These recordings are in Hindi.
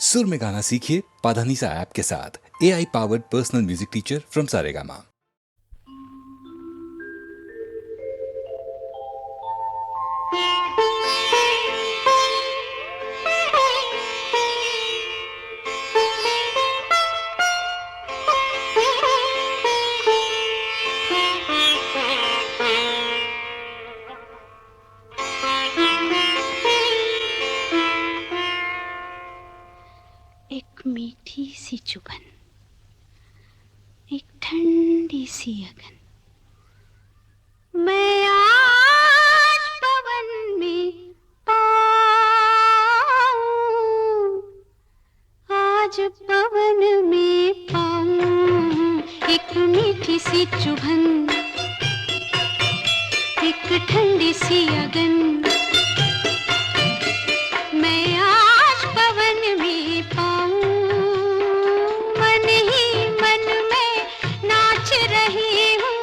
सुर में गाना सीखिए पाधानीसा ऐप के साथ। AI powered personal music teacher from Saregama. एक मीठी सी चुभन, एक ठंडी सी अगन, मैं आज पवन में पाऊं, आज पवन में पाऊं। एक मीठी सी चुभन, एक ठंडी सी अगन, मैं आज पवन में पाऊं। मन ही मन में नाच रही हूँ,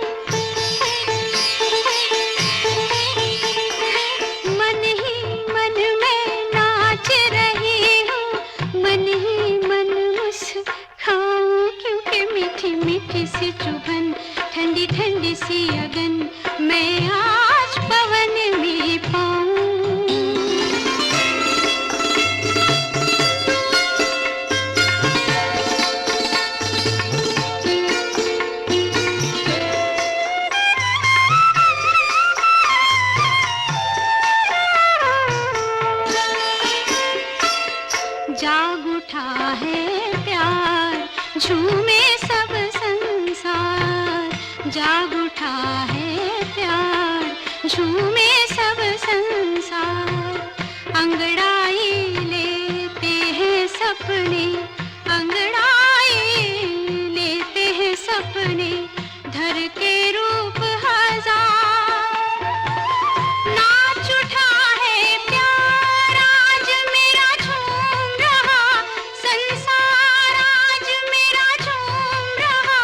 मन ही मन में नाच रही हूँ, मन ही मन मुस्काऊं, क्योंकि मीठी मीठी सी चुभन, ठंडी ठंडी सी अगन, मैं आज पवन में पाऊं। जाग उठा है प्यार, झूमे सब संसार। जाग उठा है प्यार, झूमे सब संसार। अंगड़ाई लेते हैं सपने, अंगड़ाई लेते हैं सपने, धर के रूप हजार। नाच उठा है प्यार, आज मेरा झूम रहा संसार, आज मेरा झूम रहा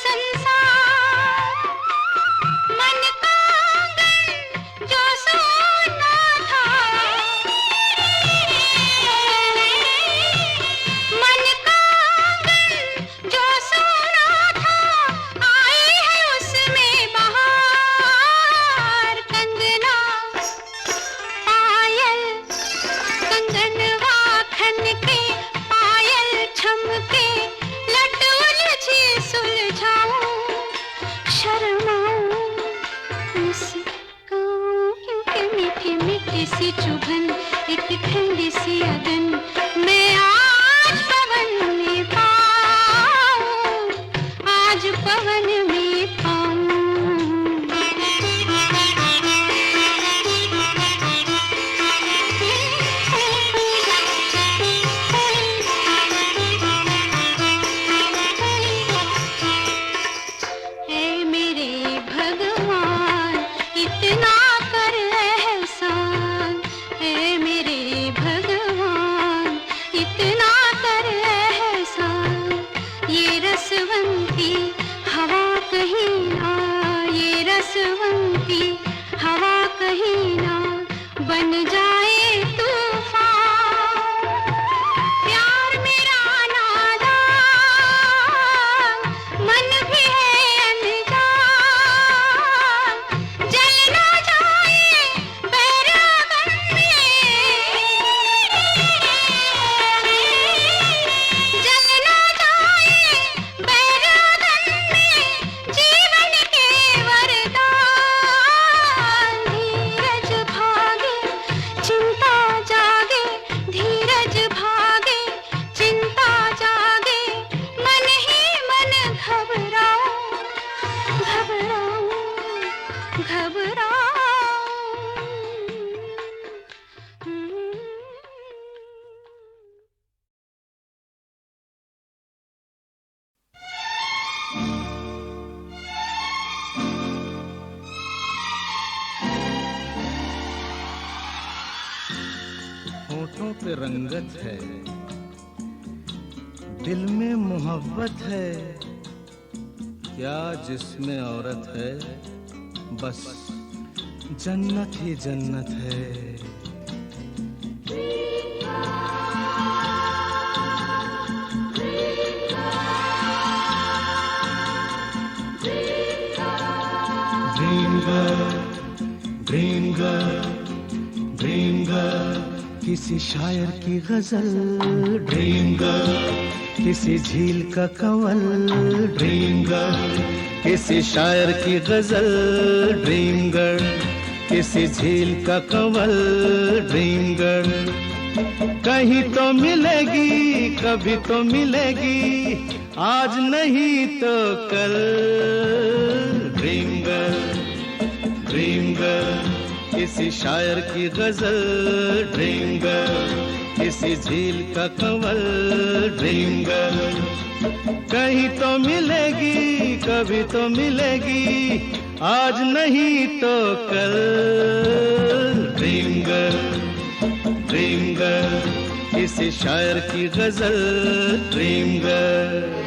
संसार। मन का आंगन जो सोना था, मन का आंगन जो सोना था, आई है उसमें बहार। कंगना पायल, कंगनवा खन के, पायल छमके, लट उलझी सुलझाऊं, शर्माऊं, मुस्काऊं, क्योंकि मीठी मीठी सी चुभन, एक ठंडी सी अगन, मैं आज पवन में पाऊं, आज पवन में पाऊं। ऐ मेरे भगवान, इतना कर एहसान। ऐ मेरे भगवान, इतना कर एहसान। ये रसवंती हवा कहीं ना, ये रसवंती हवा कहीं ना बन जाए तूफान। प्यार मेरा नादान, मन भी है अनजान, जल ना जाए बैरागन में, जल ना जाए बैरागन में, जीवन के वरदान। धीरज भागे चिंता जागे, धीरज भागे चिंता जागे, मन ही मन घबराऊं, घबराऊं, घबराऊं। होठों पे रंगत है, दिल में मोहब्बत है, क्या जिसमें औरत है, बस जन्नत ही जन्नत है। ड्रीम गर्ल किसी शायर की गजल, ड्रीम गर्ल किसी झील का कंवल, ड्रीम गर्ल किसी शायर की गजल, ड्रीम गर्ल किसी झील का कंवल, ड्रीम गर्ल कहीं तो मिलेगी, कभी तो मिलेगी, आज नहीं तो कल, ड्रीम गर्ल किसी शायर की गजल, ड्रीम गर्ल किसी झील का कंवल, ड्रीम गर्ल कहीं तो मिलेगी, कभी तो मिलेगी, आज नहीं तो कल, ड्रीम गर्ल किसी शायर की गजल, ड्रीम गर्ल।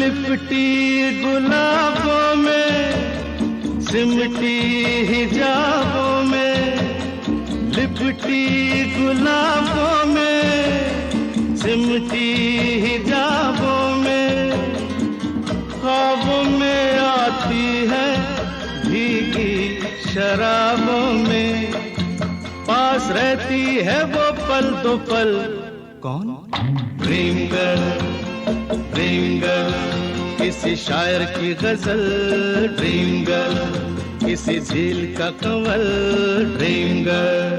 लिपटी गुलाबों में, सिमटी हिजाबों में, लिपटी गुलाबों में, सिमटी हिजाबों में, ख्वाबों में आती है भीगी शराबों में, पास रहती है वो पल दो पल, कौन? ड्रीम गर्ल किसी शायर की गजल, ड्रीम गर्ल किसी झील का कंवल, ड्रीम गर्ल।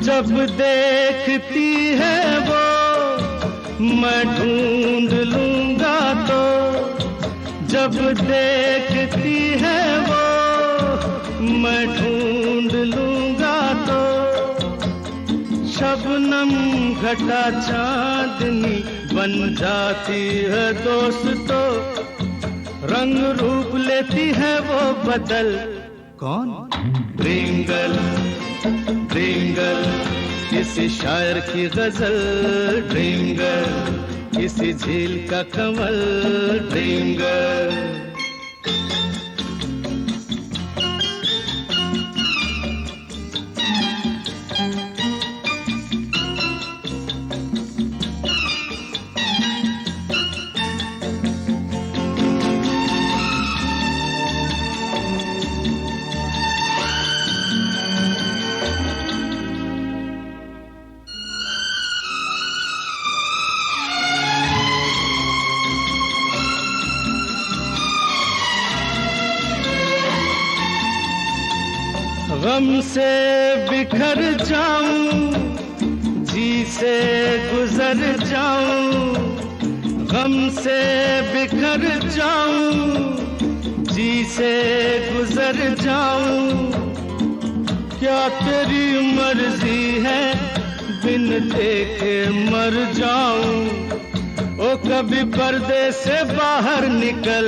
जब देखती है वो मैं ढूंढ लूंगा तो, जब देखती है वो मैं ढूंढ लूंगा तो, शबनम घटा चांदनी बन जाती है दोस्तों, रंग रूप लेती है वो बदल, कौन? ड्रीम गर्ल किसी शायर की गजल, ड्रीम गर्ल किसी झील का कंवल, ड्रीम गर्ल। गम से बिखर जाऊं, जी से गुजर जाऊं, गम से बिखर जाऊं, जी से गुजर जाऊं, क्या तेरी मर्जी है बिन देखे मर जाऊं, ओ कभी पर्दे से बाहर निकल,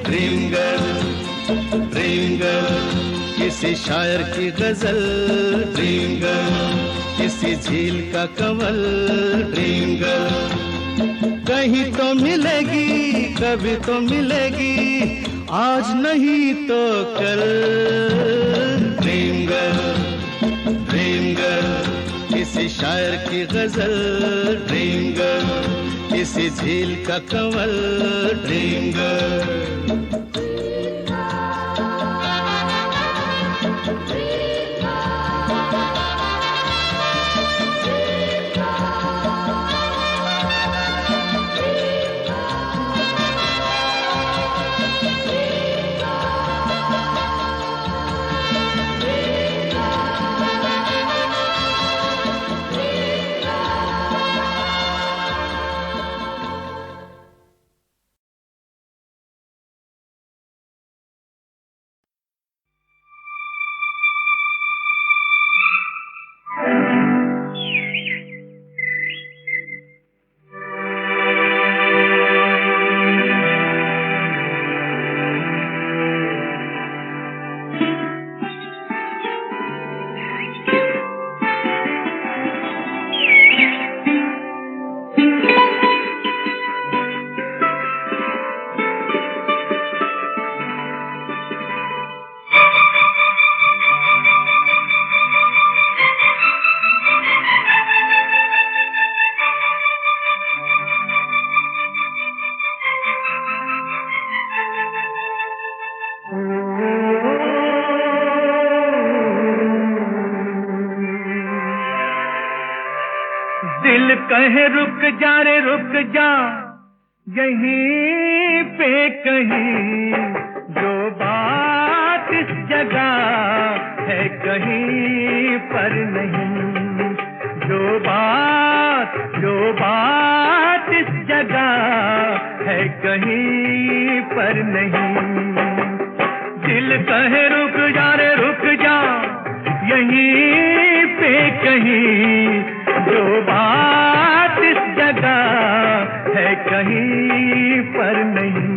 ड्रीम गर्ल किसी शायर की गजल, ड्रीम गर्ल किसी झील का कंवल, ड्रीम गर्ल कहीं तो मिलेगी, कभी तो मिलेगी, आज नहीं तो कल, ड्रीम गर्ल किसी शायर की गजल, ड्रीम गर्ल किसी झील का कंवल, ड्रीम गर्ल। दिल कहे रुक जा रे रुक जा, यहीं पे कहीं, जो बात इस जगह है कहीं पर नहीं, जो बात इस जगह है कहीं पर नहीं। दिल कहे रुक जा रे रुक जा, यहीं पे कहीं, जो बात इस जगह है कहीं पर नहीं।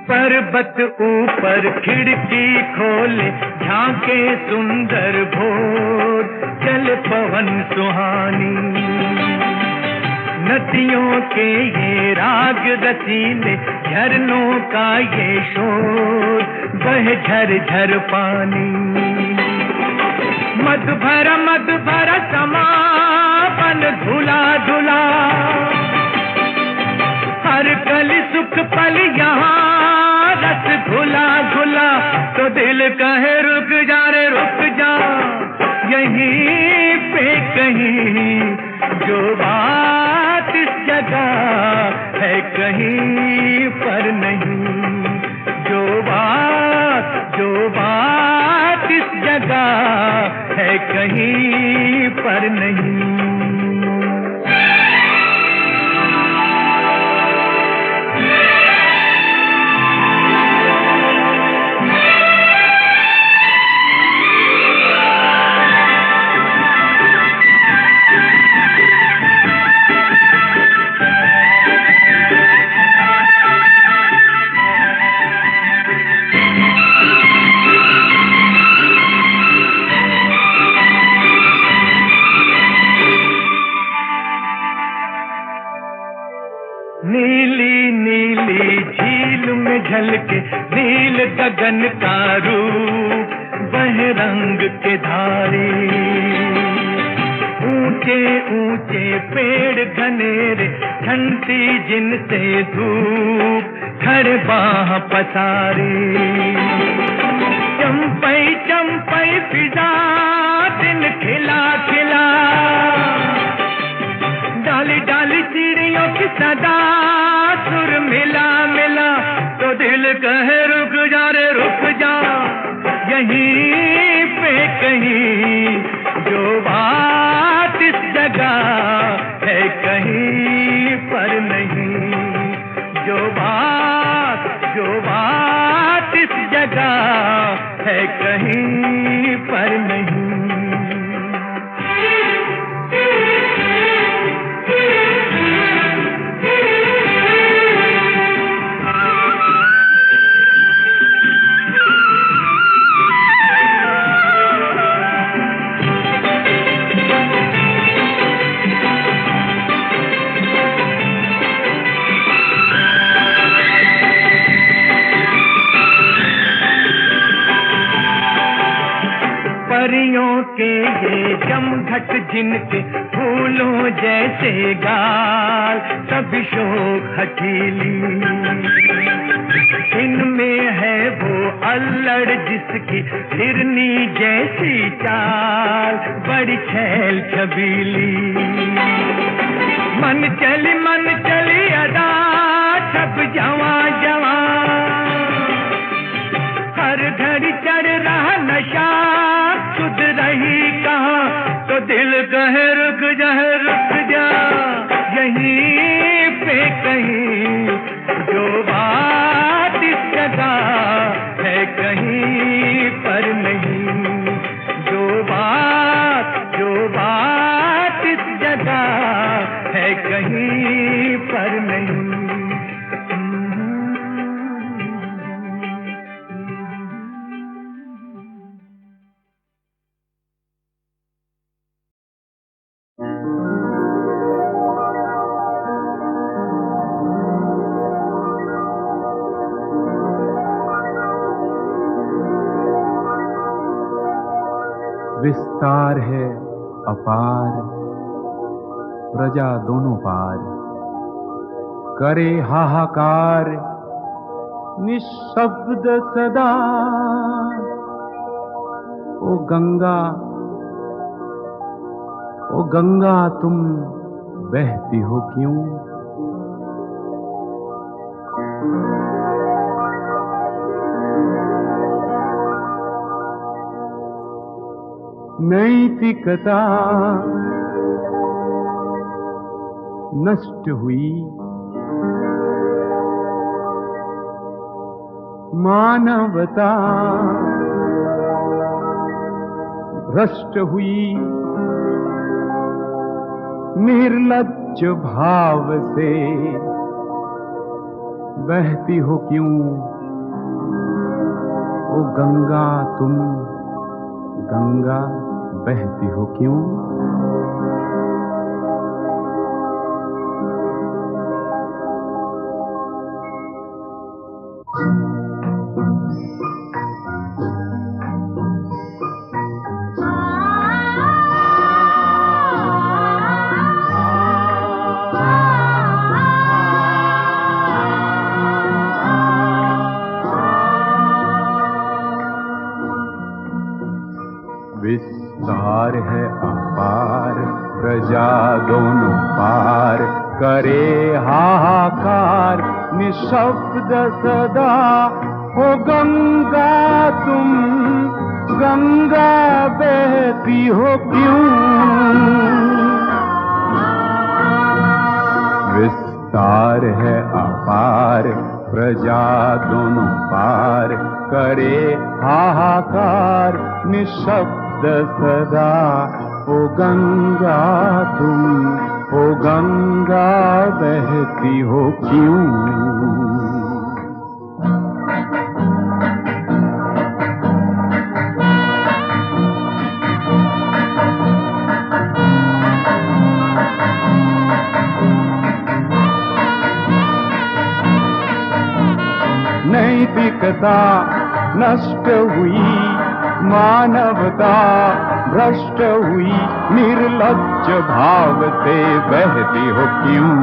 पर्वत ऊपर खिड़की खोले, झांके सुंदर भोर, चल पवन सुहानी, नदियों के ये राग रसीले, झरनों का ये शोर, बह झर झर पानी। मद भरा समापन धुला धुला, हर कली सुख पल यहाँ रस घुला घुला, तो दिल कहे रुक जा रे रुक जा, यहीं पे कहीं, जो बात इस जगह है कहीं पर नहीं, जो बात इस जगह है कहीं पर नहीं। नीली नीली झील में झलके नील गगन का रूप, बह रंग के धारे, ऊंचे ऊंचे पेड़ घनेरे, ठंडी जिनसे धूप, खड़े बाह पसारे, चंपई चंपई फिजा दिन खिला खिला, डाली डाली चिड़ियों की सदा सुर मिला मिला, तो दिल कहे रुक जा रे रुक जा, यहीं पे कहीं, जो बात इस जगह है कहीं पर नहीं, जो बात इस जगह है कहीं पर नहीं। परियों के ये जमघट जिनके फूलों जैसे गाल, सभी शोक हठीली, इनमें है वो अल्लड़ जिसकी हिरनी जैसी चाल, बड़ी छैल छबीली, मन चली अदा सब जवां जवां, हर घड़ी चढ़ रहा नशा, सुध रही कहाँ, तो दिल कहे रुक जा यहीं पे कहीं, जो बात इस जगह है कहीं पर नहीं, जो बात इस जगह है कहीं पर नहीं। विस्तार है अपार, प्रजा दोनों पार करे हाहाकार, निशब्द सदा। ओ गंगा तुम बहती हो क्यों? नैतिकता नष्ट हुई, मानवता भ्रष्ट हुई, निर्लज्ज भाव से बहती हो क्यों? ओ गंगा तुम गंगा बहती हो क्यों? विस्तार है अपार, प्रजा दोनों पार करे हाहाकार, निशब्द सदा। हो गंगा तुम गंगा बहती हो क्यों? विस्तार है अपार, प्रजा दोनों पार करे हाहाकार, निशब्द सदा। ओ गंगा तुम ओ गंगा बहती हो क्यों? नैतिकता नष्ट हुई, मानवता भ्रष्ट हुई, निर्लज्ज भाव से बहती हो क्यों?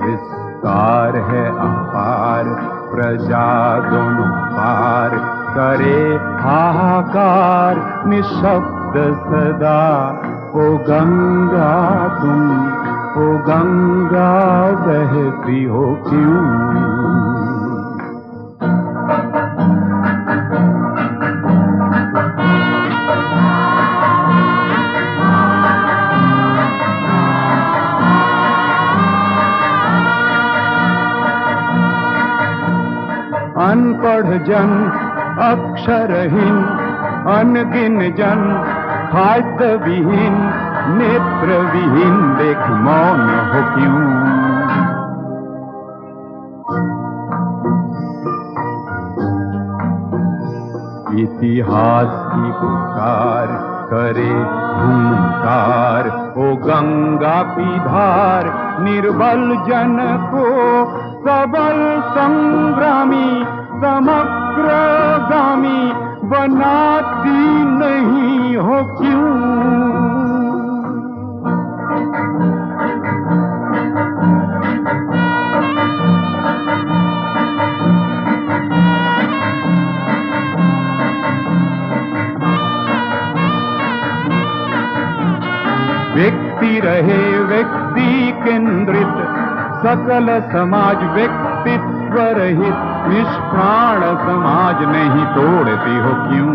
विस्तार है अपार, प्रजा दोनों पार करे हाहाकार, निशब्द सदा। ओ गंगा तुम ओ गंगा बहती हो क्यों? अनपढ़ जन अक्षरहीन, अनगिन जन खाद्य विहीन, नेत्र विहीन देख मौन हो क्यों? इतिहास की पुकार करे हुंकार, ओ गंगा की धार निर्बल जन को सबल संग्रामी समग्रगामी बनाती नहीं हो क्यों? व्यक्ति रहे व्यक्ति केंद्रित, सकल समाज व्यक्तित्व रहित, निष्प्राण समाज नहीं तोड़ती हो क्यों?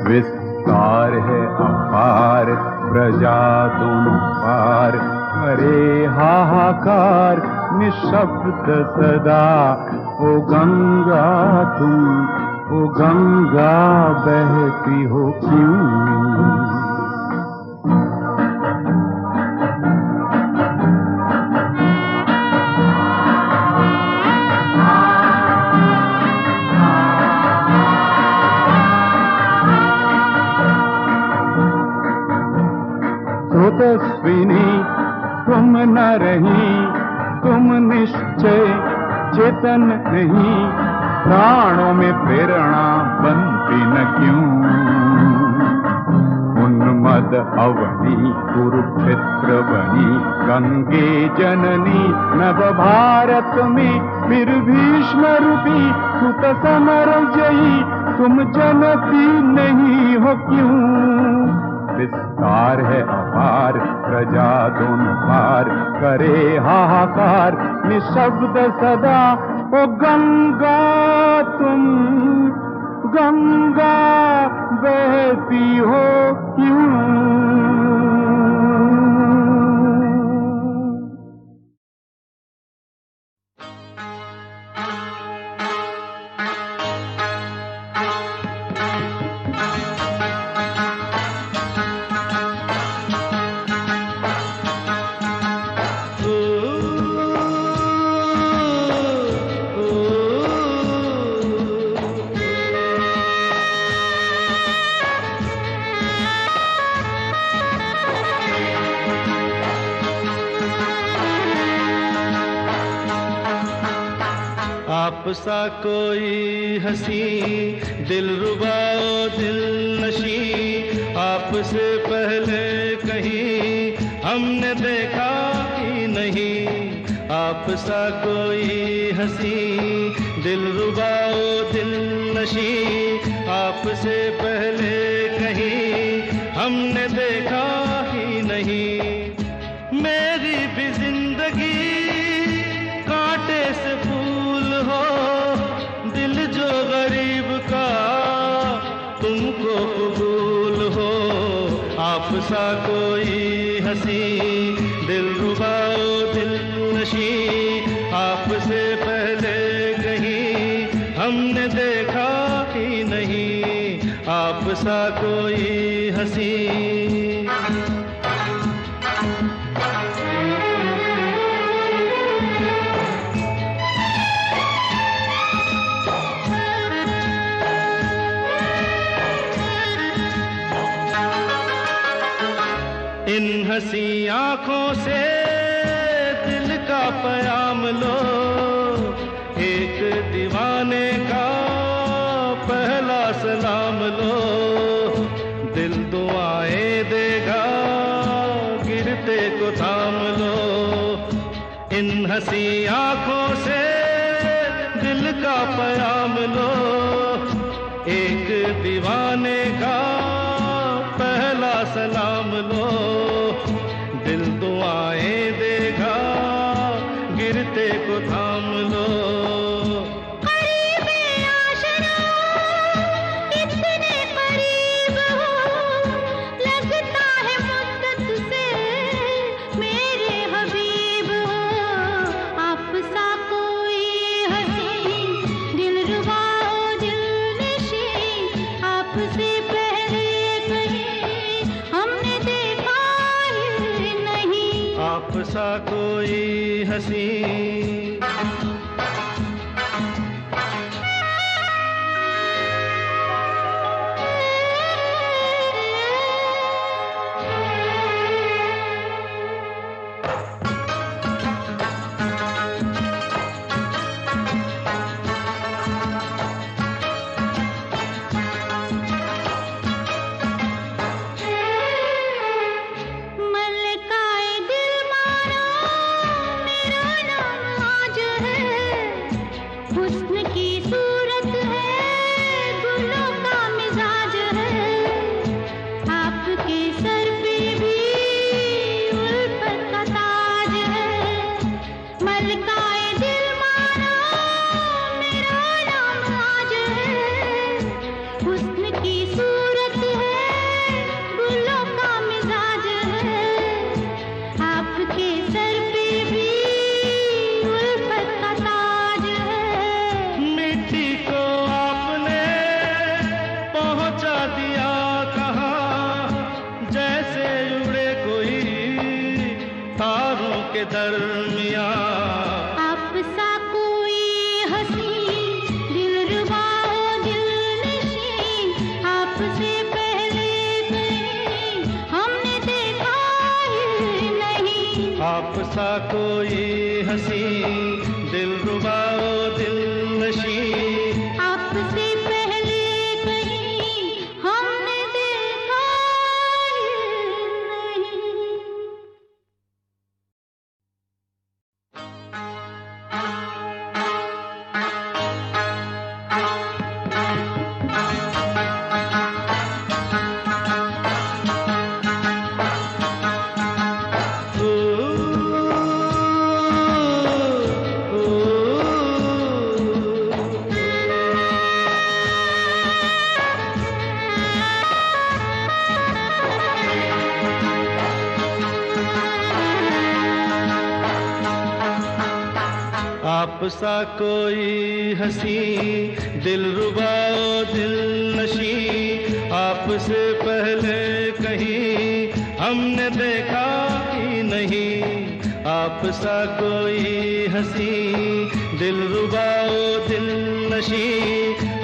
विस्तार है अपार, प्रजा दोनों पार करे हाहाकार, निशब्द सदा। ओ गंगा तुम ओ गंगा बहती हो क्यों? तपस्विनी तुम न रही, तुम निश्चय चेतन नहीं, प्राणों में प्रेरणा बनती न क्यों। उन्मद अवनी कुरुक्षेत्र बनी, गंगे जननी नव भारत में, फिर भीष्म रूपी सुत समर जयी, तुम जनती नहीं हो क्यों। विस्तार है अपार, प्रजा दोनों पार, करे हाहाकार निशब्द सदा। ओ गंगा तुम गंगा बहती हो क्यों। आप सा कोई हंसी दिलरुबाओ दिल नशी, आपसे पहले कहीं हमने देखा ही नहीं। आप सा कोई हंसी दिलरुबाओ दिल नशी, आपसे पहले कहीं हमने देखा ही नहीं। मेरी भी जिंदगी कांटे से फूल हो, दिल जो गरीब का तुमको कबूल हो। आप सा कोई हंसी दिलरुबाओ दिल नशी, आपसे पहले कहीं हमने देखा ही नहीं। आप सा कोई हंसी। इन हंसी आँखों से दिल का प्याम लो, एक दीवाने का पहला सलाम लो। दिल दुआएं देगा गिरते को थाम लो। इन हंसी आँखों से दिल का प्याम लो, एक दीवाने का पहला सलाम लो। दिल दुआएं देगा गिरते को थाम लो। करीब आशना इतने करीब हो, लगता है मुद्दत से मेरे हबीब हो। आप सा कोई हंसी दिलरुबा दिल नशी, आपसे पहले कहीं हमने देखा ही नहीं। आप सा कोई हंसी। मलकाए दिल मानो मेरा नाम आज है, हुस्न की सूरत है गुलों का मिजाज है। आपके सर पे भी उल्फत का ताज है। मलकाए दिल मानो मेरा नाम आज है, हुस्न की सूरत है गुलों का मिजाज है। आपके सर पे भी उल्फत का ताज है। मिट्टी को आपने पहुंचा दिया कहाँ, जैसे उड़े कोई तारों के दरमियां। आप सा कोई हंसी दिलरुबा दिल नशी, आपसे आप सा कोई हंसी दिलरुबा ओ दिलनशी आपसे पहले कहीं हमने देखा ही नहीं। आप सा कोई हंसी दिलरुबा ओ दिलनशी आपसे पहले कहीं हमने देखा ही नहीं। आप सा कोई हंसी दिलरुबा ओ दिलनशी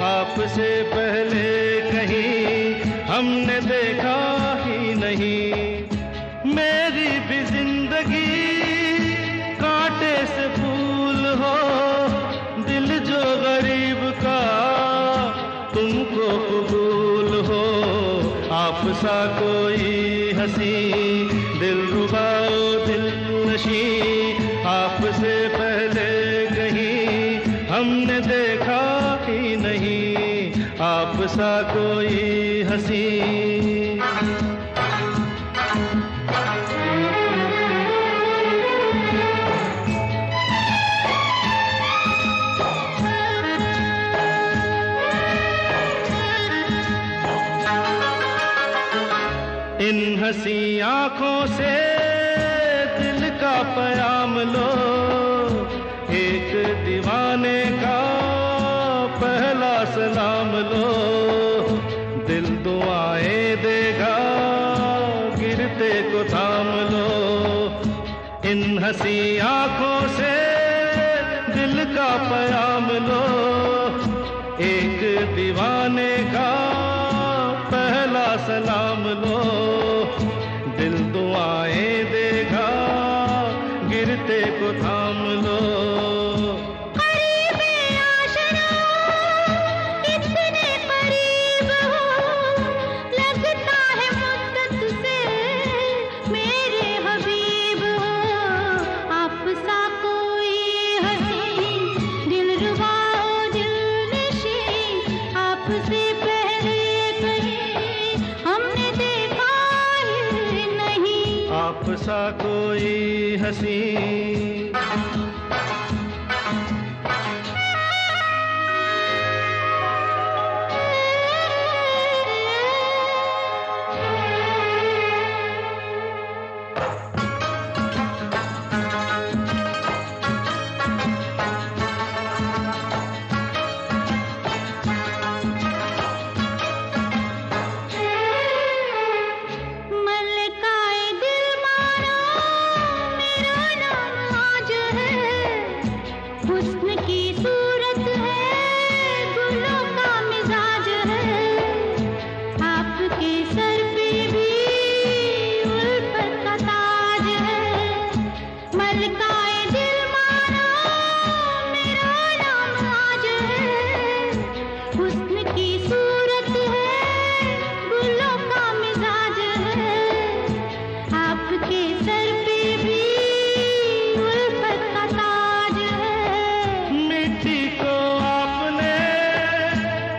आपसे पहले कहीं हमने देखा ही नहीं। मेरी भी जिंदगी कांटे से फूल हो दिल जो गरीब का तुमको कबूल हो। आप सा कोई हंसी दिलरुबा ओ दिलनशी आपसे पहले कहीं हमने देखा ही नहीं। आप सा कोई हंसी इन हंसी आँखों से दिल का प्याम लो। एक दीवाने का पहला सलाम लो। दिल दुआएं देगा गिरते को थाम लो। इन हंसी आँखों से दिल का प्याम लो। एक दीवाने का पहला सलाम लो। दिल दुआएं देगा गिरते को थाम लो। करीबे आशना इतने करीब हो लगता है मुद्दत से मेरे हबीब हो। आप सा कोई हंसी दिलरुबा ओ दिलनशी आपसे पहले कहीं हमने देखा ही नहीं। आप सा कोई हंसी मलकाए दिल मारा मेरा नाम आज है। हुस्न की सूरत है गुलों का मिजाज है। आपके सर पे भी उल्फत का ताज है। मलकाए दिल मारा मेरा नाम आज है। हुस्न की सूरत है गुलों का मिजाज है। आपके सर पे भी उल्फत का ताज है। मिट्टी को आपने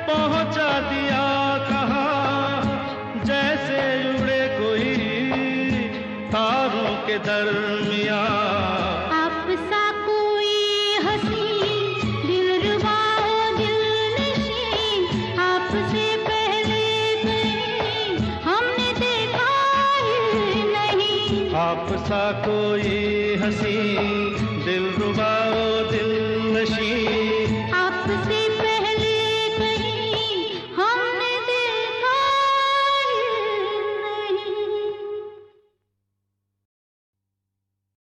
पहुंचा दिया कहाँ जैसे उड़े कोई तारों के दरमियां। आप सा कोई हंसी दिलरुबा ओ दिलनशी आपसे पहले कहीं हमने देखा ही नहीं। आप सा कोई हंसी दिलरुबा ओ दिलनशी